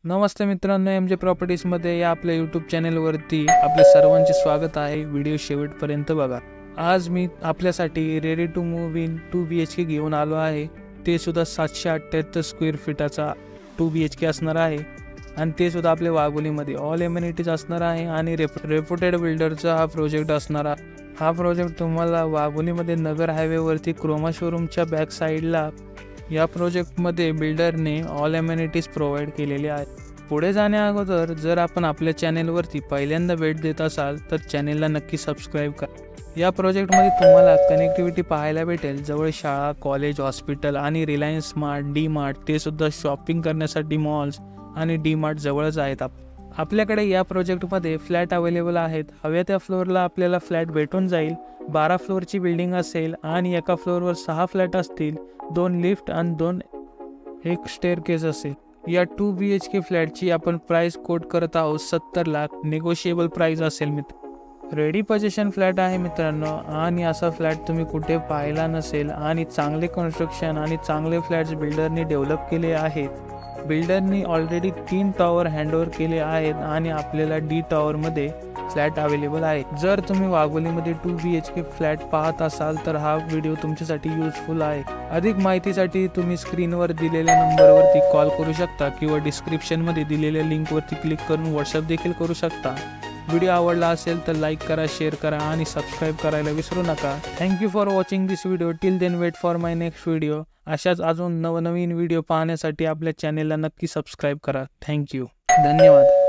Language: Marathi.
नमस्ते मित्रांनो, एम जे प्रॉपर्टीजमध्ये या आपल्या यूट्यूब चॅनलवरती आपले सर्वांचे स्वागत आहे। व्हिडिओ शेवटपर्यंत बघा। आज मी आपल्यासाठी ready to move in 2 BHK घेऊन आलो आहे। ते सुद्धा 778 स्क्वेअर फीटाचा 2 BHK असणार आहे आणि ते सुद्धा आपल्या वाघोलीमध्ये ऑल एम्युनिटीज असणार आहे आणि रेप्युटेड बिल्डरचा हा प्रोजेक्ट असणार आहे। हा प्रोजेक्ट तुम्हाला वाघोलीमध्ये नगर हायवेवरती क्रोमा शोरूमच्या बॅक साईडला या प्रोजेक्टमध्ये बिल्डरने ऑल एम्युनिटीज प्रोव्हाइड केलेले आहेत। पुढे जाण्या अगोदर जर आपण आपल्या चॅनेलवरती पहिल्यांदा भेट देत असाल तर चॅनेलला नक्की सबस्क्राईब करा। या प्रोजेक्टमध्ये तुम्हाला कनेक्टिव्हिटी पाहायला भेटेल। जवळ शाळा, कॉलेज, हॉस्पिटल आणि रिलायन्स स्मार्ट, डी मार्ट ते सुद्धा शॉपिंग करण्यासाठी मॉल्स आणि डी मार्ट जवळच आहेत। आपल्याकडे या प्रोजेक्टमध्ये फ्लॅट अवेलेबल आहेत। हव्या त्या फ्लोअरला आपल्याला फ्लॅट भेटून जाईल। 12 फ्लोअरची बिल्डिंग असेल आणि एका फ्लोअरवर 6 फ्लॅट असतील, 2 लिफ्ट आणि एक स्टेअरकेस असेल। या 2 BHK फ्लॅटची आपण प्राइस कोट करत आहोत 70 लाख। निगोशिएबल प्राइस असेल मित्र। रेडी पोझिशन फ्लॅट आहे मित्रांनो आणि असा फ्लॅट तुम्ही कुठे पाहिला नसेल आणि चांगले कन्स्ट्रक्शन आणि चांगले फ्लॅट्स बिल्डरनी डेव्हलप केले आहेत। बिल्डरनी ऑलरेडी 3 टॉवर हँडओव्हर केले आहेत आणि आपल्याला डी टॉवरमध्ये फ्लॅट अवेलेबल आहे। जर तुम्ही वाघोलीमध्ये 2 BHK फ्लॅट पाहत असाल तर हा व्हिडिओ तुमच्यासाठी यूजफुल आहे। अधिक माहितीसाठी तुम्ही स्क्रीनवर दिलेल्या नंबरवरती कॉल करू शकता किंवा डिस्क्रिप्शनमध्ये दिलेल्या लिंकवरती क्लिक करून व्हॉट्सअप देखील करू शकता। व्हिडिओ आवडला असेल तर लाईक करा, शेअर करा आणि सबस्क्राईब करायला विसरू नका। Thank you for watching this video. Till then wait for my next video. अशाच अजून नवनवीन व्हिडिओ पाहण्यासाठी आपल्या चॅनेलला नक्की सबस्क्राईब करा। थँक्यू, धन्यवाद।